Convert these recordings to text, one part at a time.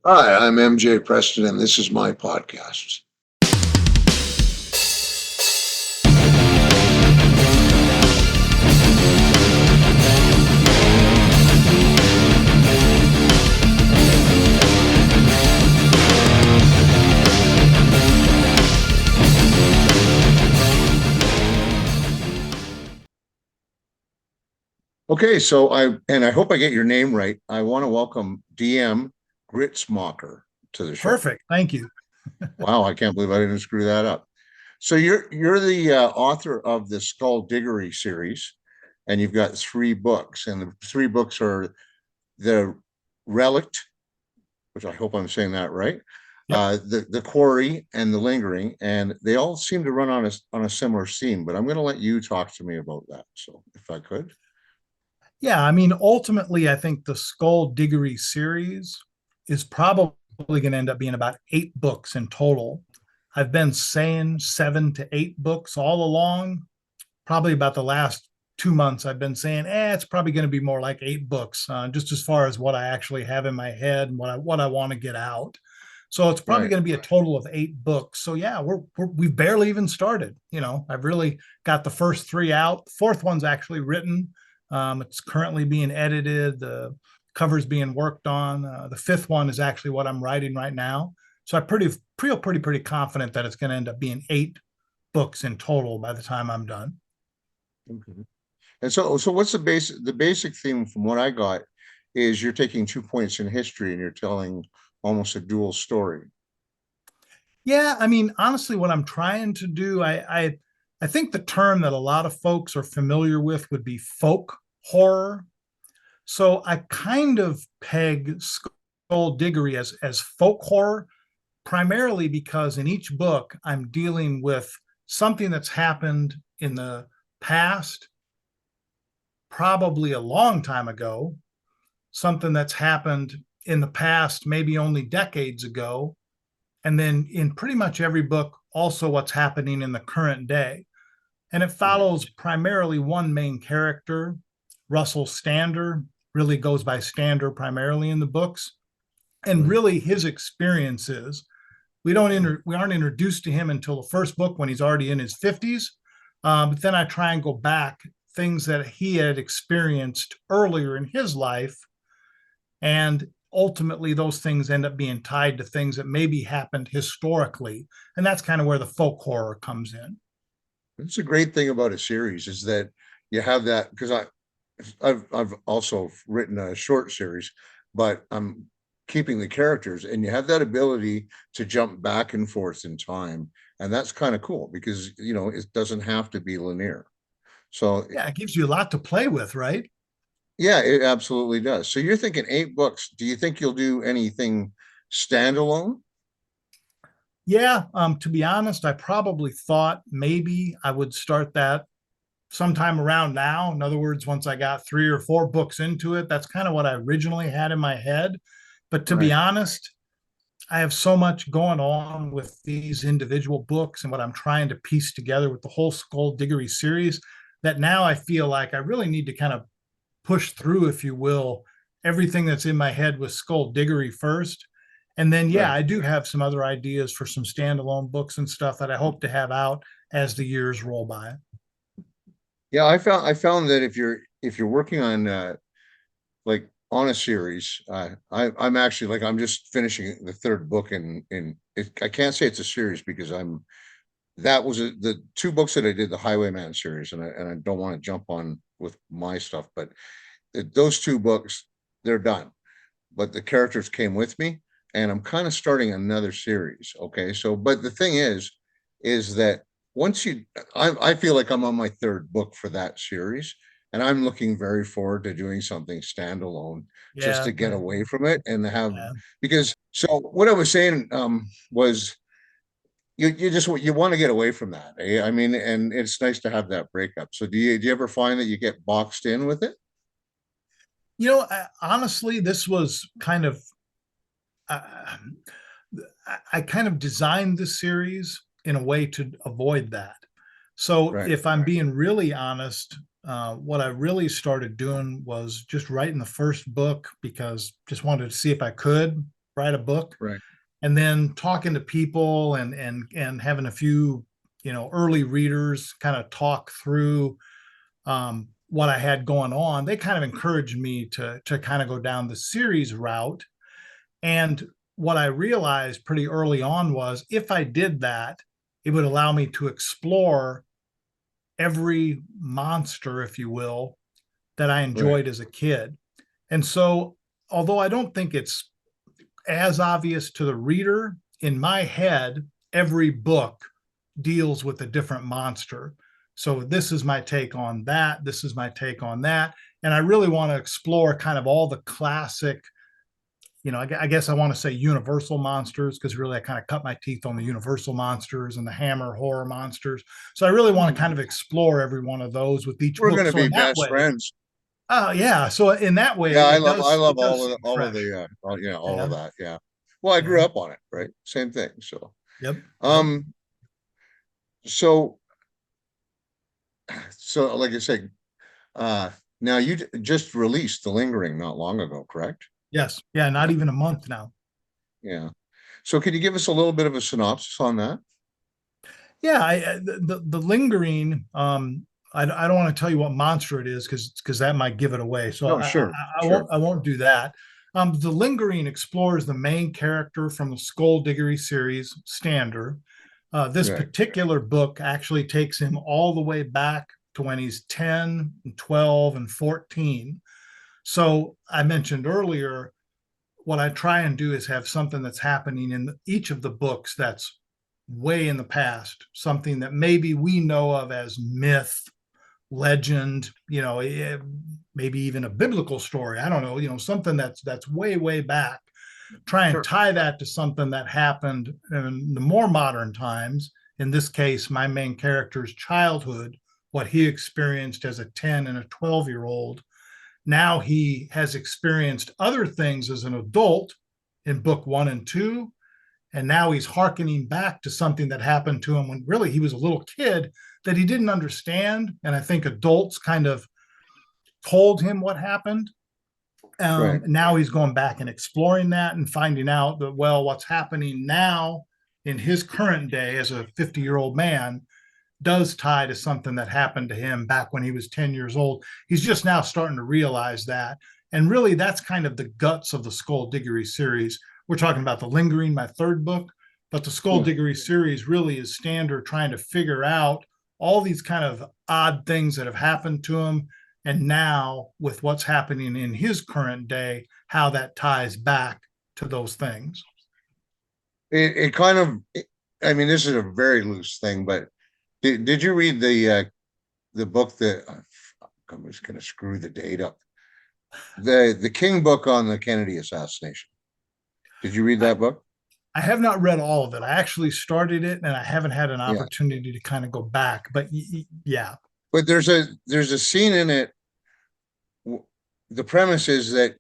Hi, I'm MJ Preston, and this is my podcast. Okay, so I hope I get your name right. I want to welcome DM Gritzmacher to the show. Perfect. Thank you. Wow, I can't believe I didn't screw that up. So you're the author of the Skullduggery series, and you've got three books, and the three books are the Relict, which I hope I'm saying that right, Yep. the Quarry, and the Lingering, and they all seem to run on a similar theme. But I'm going to let you talk to me about that. So if I could. Yeah. I mean, ultimately, I think the Skullduggery series is probably going to end up being about 8 books in total. I've been saying 7 to 8 books all along. Probably about the last 2 months, I've been saying, it's probably going to be more like 8 books, just as far as what I actually have in my head and what I want to get out. So it's probably Right. going to be a total of 8 books. So yeah, we've barely even started. I've really got the first 3 out. The fourth one's actually written. It's currently being edited. The cover's being worked on. The fifth one is actually what I'm writing right now. So I pretty confident that it's going to end up being 8 books in total by the time I'm done. Okay. And so what's the basic theme from what I got is you're taking 2 points in history and you're telling almost a dual story. Yeah, I mean, honestly, what I'm trying to do, I think the term that a lot of folks are familiar with would be folk horror. So I kind of peg Skullduggery as folk horror, primarily because in each book I'm dealing with something that's happened in the past, probably a long time ago, something that's happened in the past, maybe only decades ago, and then in pretty much every book, also what's happening in the current day. And it Right. follows primarily one main character, Russell Stander, really goes by Stander primarily in the books. And Right. really his experiences, we aren't introduced to him until the first book when he's already in his 50s. But then I try and go back things that he had experienced earlier in his life, and ultimately those things end up being tied to things that maybe happened historically, and that's kind of where the folk horror comes in. It's a great thing about a series is that you have that because I've also written a short series, but I'm keeping the characters and you have that ability to jump back and forth in time. And that's kind of cool because it doesn't have to be linear. So Yeah, it gives you a lot to play with, right? yeah, it absolutely does. So you're thinking 8 books. Do you think you'll do anything standalone? Yeah, to be honest, I probably thought maybe I would start that sometime around now. In other words, once I got 3 or 4 books into it, that's kind of what I originally had in my head. But to be Right. honest, I have so much going on with these individual books and what I'm trying to piece together with the whole Skullduggery series that now I feel like I really need to kind of push through, if you will, everything that's in my head with Skullduggery first. And then, yeah, Right. I do have some other ideas for some standalone books and stuff that I hope to have out as the years roll by. Yeah, I found that if you're working on like on a series, I'm actually like I'm just finishing the third book I can't say it's a series because that was the 2 books that I did the Highwayman series and I don't want to jump on with my stuff, but those 2 books they're done, but the characters came with me and I'm kind of starting another series. Okay, so but the thing is that once I feel like I'm on my third book for that series and I'm looking very forward to doing something standalone just Yeah, to get away from it and have yeah. because so what I was saying was you just you want to get away from that, eh? I mean, and it's nice to have that breakup. So do you ever find that you get boxed in with it? Honestly, this was kind of uh, I kind of designed this series in a way to avoid that. So Right. if I'm being really honest, what I really started doing was just writing the first book because just wanted to see if I could write a book. Right. And then talking to people and having a few, early readers kind of talk through what I had going on, they kind of encouraged me to kind of go down the series route. And what I realized pretty early on was if I did that, it would allow me to explore every monster, if you will, that I Right. enjoyed as a kid. And so, although I don't think it's as obvious to the reader, in my head, every book deals with a different monster. So this is my take on that. This is my take on that. And I really want to explore kind of all the classic, I guess I want to say universal monsters because really I kind of cut my teeth on the universal monsters and the Hammer horror monsters. So I really want to kind of explore every one of those with each We're book. going to So be in that best way, friends. yeah. So in that Yeah, way, I it love I does love it does seem all of fresh. the all of Yeah. that. Yeah. Well, I grew Yeah. up on it, right? Same thing. So, Yep. Yep. um, so like I said, uh, now just released The Lingering not long ago, correct? Yes. Yeah. Not even a month now. Yeah. So, could you give us a little bit of a synopsis on that? Yeah, the lingering. I don't want to tell you what monster it is because that might give it away. So No, sure, I sure. won't do that. The lingering explores the main character from the Skullduggery series, Stander. This Right, particular book actually takes him all the way back to when he's 10, and 12, and 14. So I mentioned earlier, what I try and do is have something that's happening in each of the books that's way in the past, something that maybe we know of as myth, legend, maybe even a biblical story. I don't know, something that's way, way back. Try and sure. tie that to something that happened in the more modern times. In this case, my main character's childhood, what he experienced as a 10 and a 12-year-old. Now he has experienced other things as an adult in book 1 and 2. And now he's hearkening back to something that happened to him when really he was a little kid that he didn't understand. And I think adults kind of told him what happened. Right. Now he's going back and exploring that and finding out that, well, what's happening now in his current day as a 50-year-old man does tie to something that happened to him back when he was 10 years old. He's just now starting to realize that. And really, that's kind of the guts of the Skullduggery series. We're talking about The Lingering, my third book, but the Yeah. Skullduggery series really is Stander trying to figure out all these kind of odd things that have happened to him. And now, with what's happening in his current day, how that ties back to those things. It kind of, I mean, this is a very loose thing, but did you read the book that I'm just going to screw the date up? The King book on the Kennedy assassination. Did you read I, that book? I have not read all of it. I actually started it and I haven't had an Yeah. opportunity to kind of go back. But yeah. But there's a scene in it. The premise is that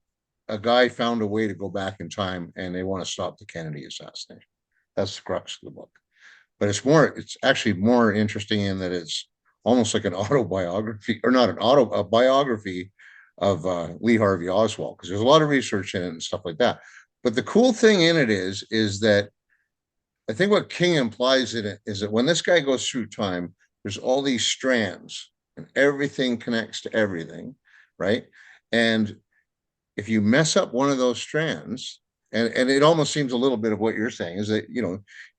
a guy found a way to go back in time and they want to stop the Kennedy assassination. That's the crux of the book. But it's actually more interesting in that it's almost like an autobiography, or not a biography of Lee Harvey Oswald, because there's a lot of research in it and stuff like that. But the cool thing in it is that I think what King implies in it is that when this guy goes through time, there's all these strands and everything connects to everything, right? And if you mess up one of those strands, and it almost seems a little bit of what you're saying is that,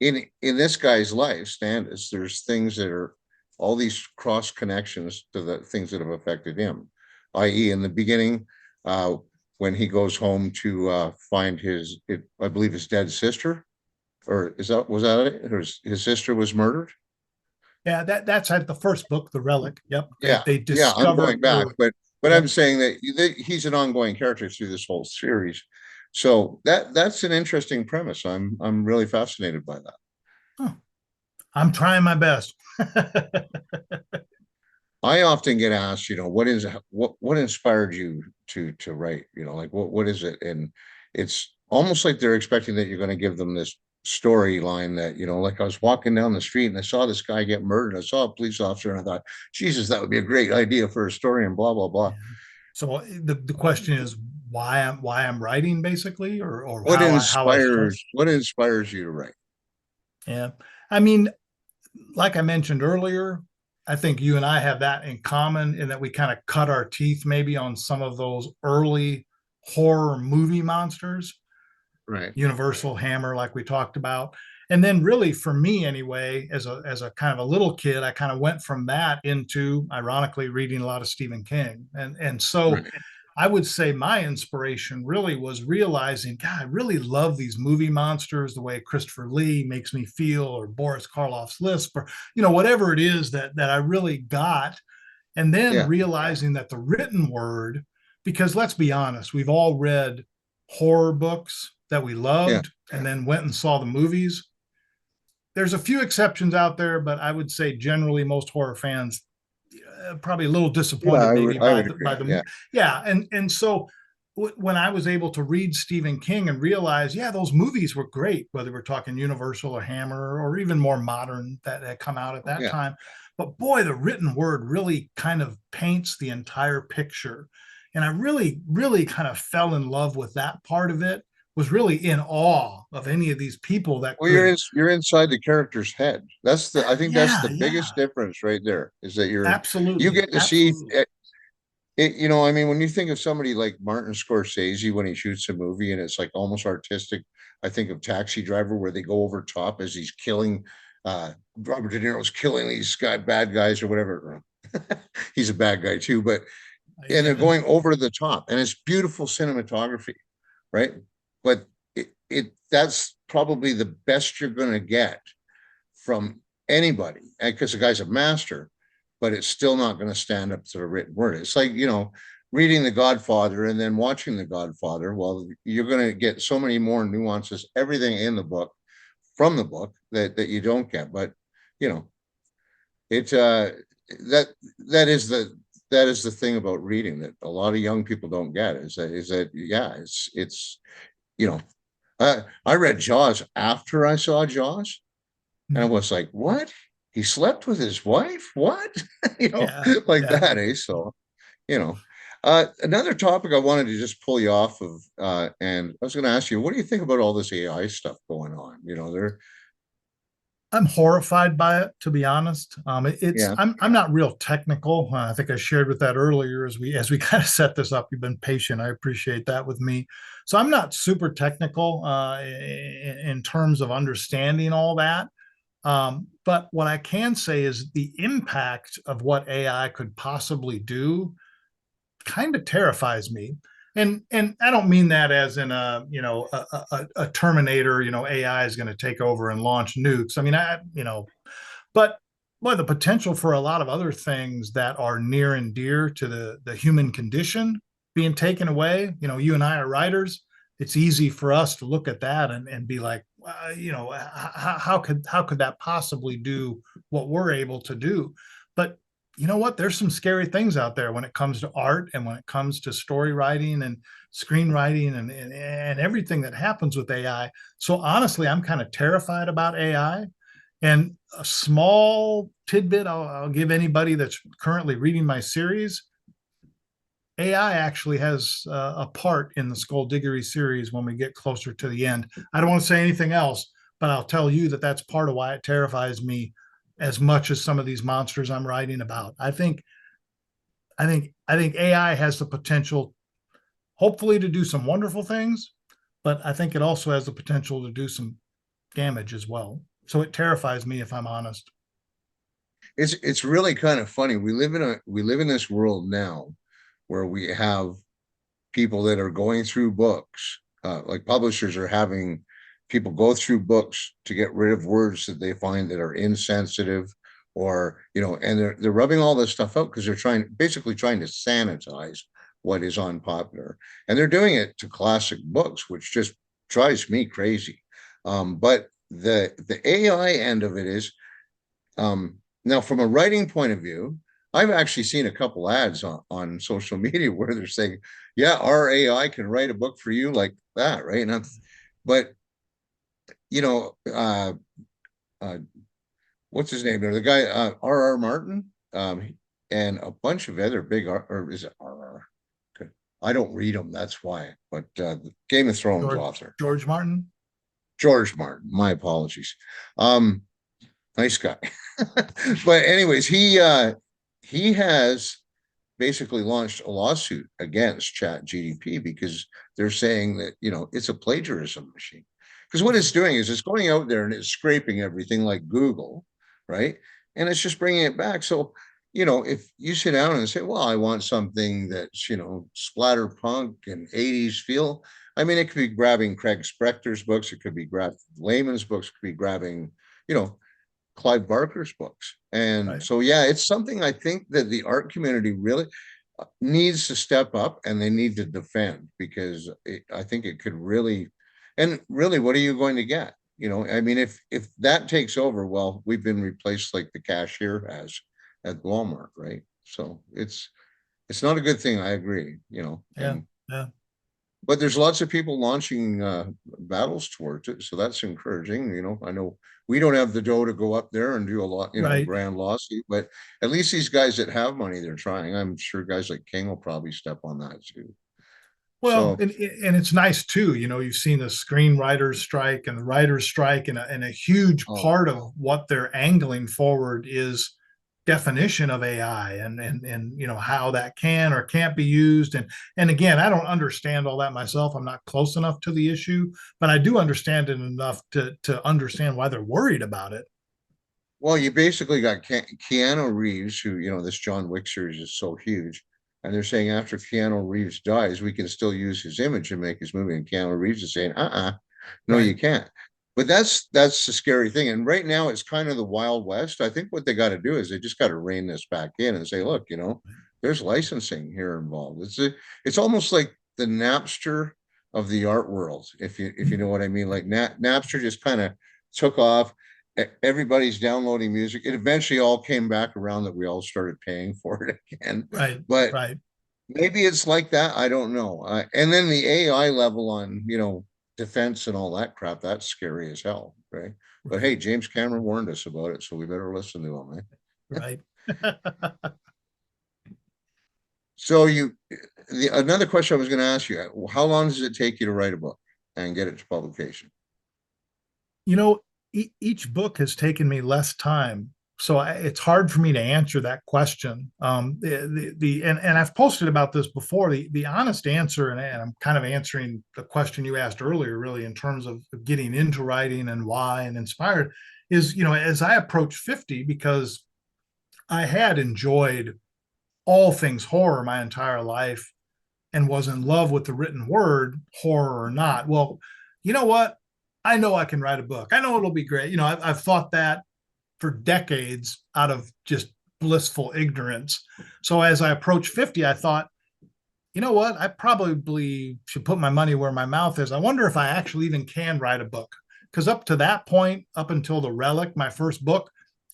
in this guy's life, Standis, there's things that are all these cross connections to the things that have affected him, i.e., in the beginning, when he goes home to find I believe his dead sister, or was that it? Or his sister was murdered. Yeah, that's at the first book, The Relic. Yep. Yeah, They yeah, I'm discovered going back, her. but I'm Yep. saying that he's an ongoing character through this whole series. So that's an interesting premise. I'm really fascinated by that. Huh. I'm trying my best. I often get asked, what inspired you to write? Like what is it? And it's almost like they're expecting that you're going to give them this storyline that, like I was walking down the street and I saw this guy get murdered. I saw a police officer and I thought, Jesus, that would be a great idea for a story and blah blah blah. Yeah. So the question is, why I'm writing basically, or how I start. What inspires you to write? Yeah. I mean, like I mentioned earlier, I think you and I have that in common in that we kind of cut our teeth maybe on some of those early horror movie monsters, Right. Universal Hammer, like we talked about. And then really for me anyway, as a kind of a little kid, I kind of went from that into ironically reading a lot of Stephen King. And so Right. I would say my inspiration really was realizing, God, I really love these movie monsters, the way Christopher Lee makes me feel, or Boris Karloff's Lisp, or whatever it is that I really got. And then Yeah. realizing that the written word, because let's be honest, we've all read horror books that we Yeah. loved and then went and saw the movies. There's a few exceptions out there, but I would say generally most horror fans probably a little Yeah. disappointed maybe I by would the agree. by the Yeah. yeah. And so when I was able to read Stephen King and realize, yeah, those movies were great, whether we're talking Universal or Hammer or even more modern that come out at that Yeah. time. But boy, the written word really kind of paints the entire picture. And I really, really kind of fell in love with that part of it, was really in awe of any of these people that Well, could, you're inside the character's head. I think that's yeah, the biggest yeah, difference right there is that you absolutely, get to see absolutely. it, I mean, when you think of somebody like Martin Scorsese when he shoots a movie and it's like almost artistic, I think of Taxi Driver where they go over top as he's killing Robert De Niro's killing these bad guys or whatever. He's a bad guy too, but and they're Yeah, going over the top and it's beautiful cinematography, right? But it that's probably the best you're going to get from anybody because the guy's a master, but it's still not going to stand up to the written word. It's like, reading The Godfather and then watching The Godfather. Well, you're going to get so many more nuances, everything in the book from the book that you don't get. But, you know, it that that is the thing about reading that a lot of young people don't get is that yeah, it's you know, I read Jaws after I saw Jaws. And I was like, what? He slept with his wife? What? yeah, Like yeah. that, eh? So, you know. Another topic I wanted to just pull you off of, and I was going to ask you, what do you think about all this AI stuff going on? They're, I'm horrified by it, to be honest. It's yeah, I'm not real technical. I think I shared with that earlier as we kind of set this up. You've been patient. I appreciate that with me. So I'm not super technical in terms of understanding all that. But what I can say is the impact of what AI could possibly do kind of terrifies me. And I don't mean that as in a Terminator, AI is going to take over and launch nukes. I mean, but boy, the potential for a lot of other things that are near and dear to the human condition being taken away. You and I are writers. It's easy for us to look at that and be like, how could that possibly do what we're able to do? But you know what? There's some scary things out there when it comes to art and when it comes to story writing and screenwriting and everything that happens with AI. So honestly, I'm kind of terrified about AI. And a small tidbit I'll give anybody that's currently reading my series. AI actually has a part in the Skullduggery series when we get closer to the end. I don't want to say anything else, but I'll tell you that that's part of why it terrifies me as much as some of these monsters I'm writing about. I think AI has the potential, hopefully, to do some wonderful things, but I think it also has the potential to do some damage as well. So it terrifies me, if I'm honest. it's really kind of funny. We live in this world now where we have people that are going through books, like publishers are having people go through books to get rid of words that they find that are insensitive, or and they're rubbing all this stuff out because they're basically trying to sanitize what is unpopular, and they're doing it to classic books, which just drives me crazy. But the AI end of it is now, from a writing point of view, I've actually seen a couple ads on social media where they're saying, "Yeah, our AI can write a book for you like that," right? But you know, uh, what's his name there? The guy, R. R. Martin, and a bunch of other big, or is it R. R.? I don't read them. That's why. But the Game of Thrones George author, George Martin. George Martin. My apologies. Um, nice guy. But anyways, he has basically launched a lawsuit against Chat GDP because they're saying that, it's a plagiarism machine. Because what it's doing is it's going out there and it's scraping everything like Google, right? And it's just bringing it back. So, if you sit down and say, well, I want something that's, splatter punk and 80s feel, I mean, it could be grabbing Craig Spector's books, it could be grabbing Layman's books, it could be grabbing, you know, Clive Barker's books. And Right. so, yeah, it's something I think that the art community really needs to step up and they need to defend because I think it could really, and really, what are you going to get? I mean, if that takes over, well, we've been replaced like the cashier has at Walmart, right? So it's not a good thing. I agree, Yeah. and Yeah. but there's lots of people launching battles towards it, so that's encouraging. I know we don't have the dough to go up there and do a lot, Right. grand lawsuit, but at least these guys that have money, they're trying. I'm sure guys like King will probably step on that too. Well, So, and it's nice too. You've seen the screenwriters strike and the writers strike, and a huge oh, part of what they're angling forward is definition of AI and how that can or can't be used. And again, I don't understand all that myself. I'm not close enough to the issue, but I do understand it enough to understand why they're worried about it. well, you basically got Keanu Reeves, who, this John Wick series is so huge. And they're saying after Keanu Reeves dies, we can still use his image and make his movie. And Keanu Reeves is saying, no, Right. you can't. But that's the scary thing. And right now it's kind of the Wild West. I think what they got to do is they just got to rein this back in and say, look, there's licensing here involved. It's almost like the Napster of the art world, if you know what I mean. Like Napster just kind of took off. Everybody's downloading music. It eventually all came back around that we all started paying for it again. Right. But Right. maybe it's like that. I don't know. And then the AI level on, defense and all that crap, that's scary as hell, right? But Right. hey, James Cameron warned us about it, so we better listen to him, eh? Right. So another question I was going to ask you, how long does it take you to write a book and get it to publication? you know, each book has taken me less time, so it's hard for me to answer that question. And I've posted about this before. The honest answer, and I'm kind of answering the question you asked earlier, really in terms of getting into writing and why and inspired, is as I approach 50, because I had enjoyed all things horror my entire life and was in love with the written word, horror or not. Well, you know what? I know I can write a book. I know it'll be great. I've thought that for decades out of just blissful ignorance. So as I approached 50, I thought, you know what? I probably should put my money where my mouth is. I wonder if I actually even can write a book. Because up to that point, up until The Relic, my first book,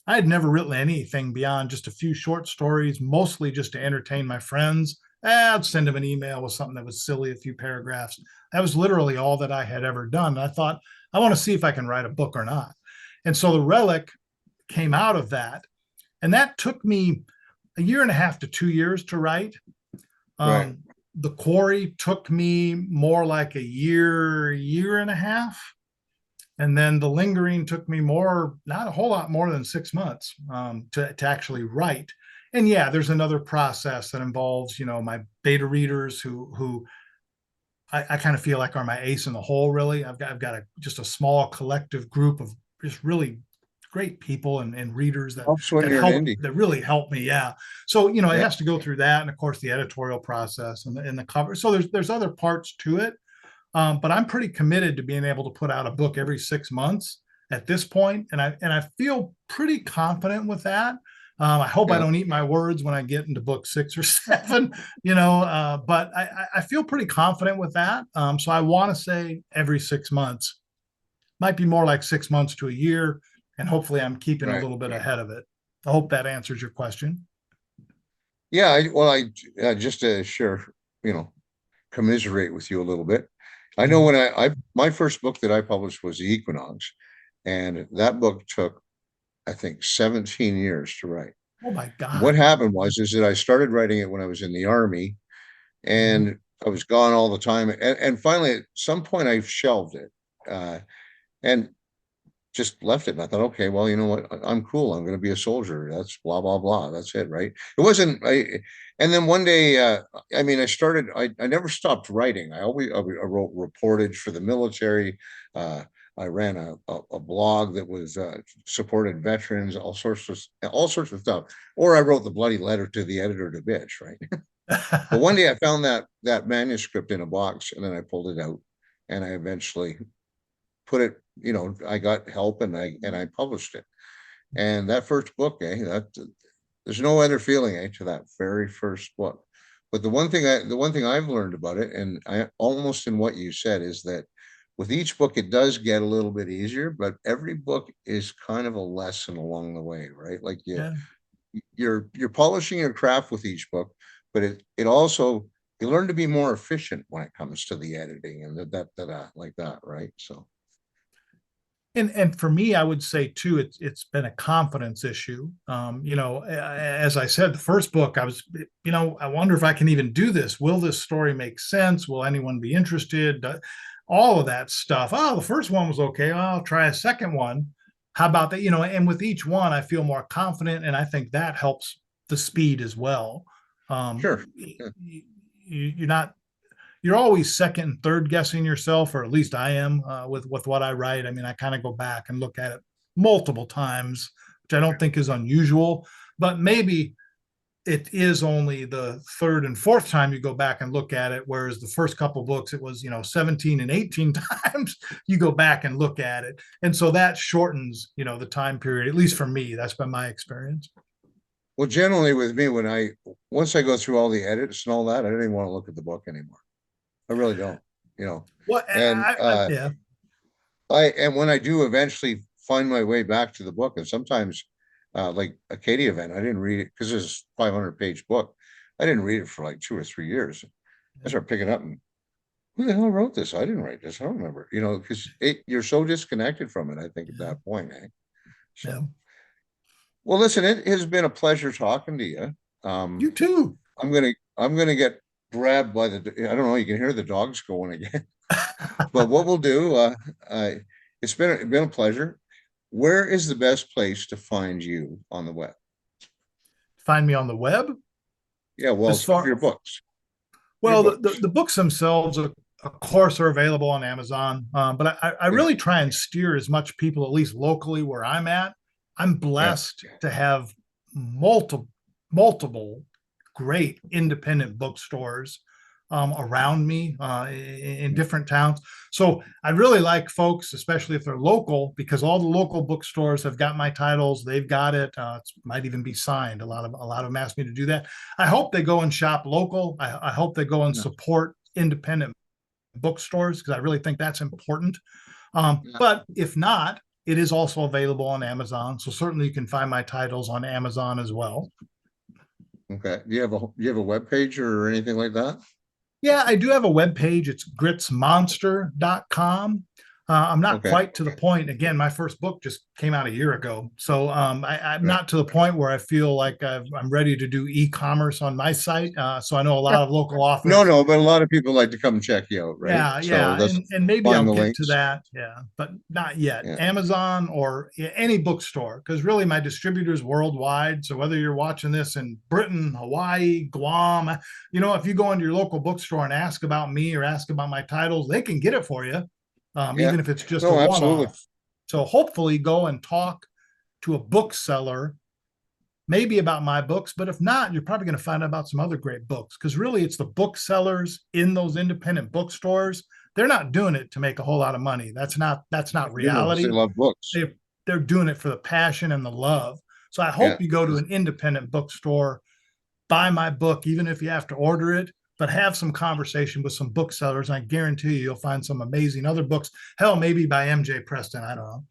I had never written anything beyond just a few short stories, mostly just to entertain my friends. I'd send them an email with something that was silly, a few paragraphs. That was literally all that I had ever done. And I thought, I want to see if I can write a book or not. And so The Relic came out of that. And that took me a year and a half to 2 years to write. Right. Um, the Quarry took me more like a year and a half. And then The Lingering took me not a whole lot more than 6 months to actually write. And yeah, there's another process that involves, my beta readers who I kind of feel like are my ace in the hole, really. I've got just a small collective group of just really great people and readers that Helps when that you're an help indie. that really help me. Yeah. So, it Yeah. has to go through that. And of course the editorial process and the cover. So there's other parts to it. But I'm pretty committed to being able to put out a book every 6 months at this point, and I feel pretty confident with that. I hope I Yeah. don't eat my words when I get into book 6 or 7, but I feel pretty confident with that. So I want to say every 6 months, might be more like 6 months to a year, and hopefully I'm keeping a Right. little bit Right. ahead of it. I hope that answers your question. Yeah. I just to share, you know, commiserate with you a little bit. I know Mhm. when I my first book that I published was The Equinox, and that book took, I think, 17 years to write. Oh my What God. happened was is that I started writing it when I was in the army, Mhm. and I was gone all the time. And finally, at some point, I shelved it and just left it. And I thought, okay, well, you know what? I'm cool. I'm going to be a soldier. That's blah, blah, blah. That's it, right? It wasn't, and then one day, I mean, I never stopped writing. I wrote reportage for the military. Uh, I ran a blog that was supported veterans, all sorts of stuff. Or I wrote the bloody letter to the editor to bitch, right? But one day I found that manuscript in a box, and then I pulled it out, and I eventually put it. I got help, and I published it. And that first book, that there's no other feeling, to that very first book. But the one thing I've learned about it, and I almost in what you said, is that with each book it does get a little bit easier, but every book is kind of a lesson along the way, right? Like Yeah. you're polishing your craft with each book, but it also, you learn to be more efficient when it comes to the editing and like that, right? So And for me, I would say too, it's been a confidence issue. As I said, the first book, I was, I wonder if I can even do this. Will this story make sense? Will anyone be interested? All of that stuff. Oh, the first one was okay. I'll try a second one. How about that? And with each one, I feel more confident, and I think that helps the speed as well. sure. Yeah. You're not, you're always second and third guessing yourself, or at least I am, with what I write. I mean, I kind of go back and look at it multiple times, which I don't think is unusual, but maybe it is only the third and fourth time you go back and look at it, whereas the first couple books it was 17 and 18 times you go back and look at it, and so that shortens the time period, at least for me. That's been my experience. Well, generally with me, once I go through all the edits and all that, I don't even want to look at the book anymore. I really don't, you know. Well, And yeah. and when I do eventually find my way back to the book, and sometimes like Acadia event, I didn't read it because it's a 500-page book. I didn't read it for like 2 or 3 years. I started picking up, and who the hell wrote this? I didn't write this. I don't remember, because you're so disconnected from it, I think, at that point, eh? Yeah. So, well, listen, it has been a pleasure talking to you. Um, You too. I'm gonna get grabbed by I don't know, you can hear the dogs going again. But what we'll do, it's been a pleasure. Where is the best place to find you on the web? Find me on the web. Yeah, well, As for far your books. Your Well, books. the books themselves, of course, are available on Amazon. But I Yeah, really try and steer as much people, at least locally where I'm at. I'm yeah. blessed to have multiple great independent bookstores around me, in different towns. So I really like folks, especially if they're local, because all the local bookstores have got my titles. They've got it. It might even be signed. A lot of them ask me to do that. I hope they go and shop local. I hope they go and Yeah, support independent bookstores, because I really think that's important. yeah. But if not, it is also available on Amazon. So certainly you can find my titles on Amazon as well. Okay. Do you have a web page or anything like that? Yeah, I do have a web page. It's gritsmonster.com. I'm not Okay. quite to the point. Again, my first book just came out a year ago. So I'm Right. not to the point where I feel like I'm ready to do e-commerce on my site. So I know a lot of local No, authors. no, but a lot of people like to come check you out, right? Yeah, So yeah, that's and maybe I'll find the get to links. that. Yeah, but not yet. Yeah. Amazon or any bookstore, because really my distributor's worldwide. So whether you're watching this in Britain, Hawaii, Guam, if you go into your local bookstore and ask about me or ask about my titles, they can get it for you, Yeah. even if it's just a No, absolutely. one-off. So hopefully, go and talk to a bookseller maybe about my books, but if not, you're probably going to find out about some other great books, because really it's the booksellers in those independent bookstores. They're not doing it to make a whole lot of money. That's not They do it because they reality. love books. They're doing it for the passion and the love. So I Yeah. hope you go to an independent bookstore, buy my book, even if you have to order it, but have some conversation with some booksellers. And I guarantee you'll find some amazing other books. Hell, maybe by MJ Preston. I don't know.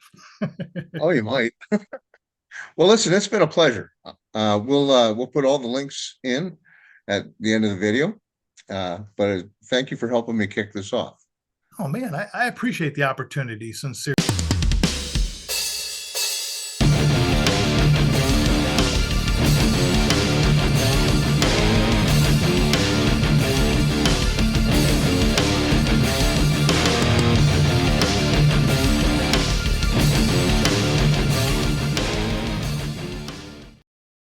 Oh, you might. Well, listen, it's been a pleasure. We'll put all the links in at the end of the video. But thank you for helping me kick this off. Oh man, I appreciate the opportunity, sincerely.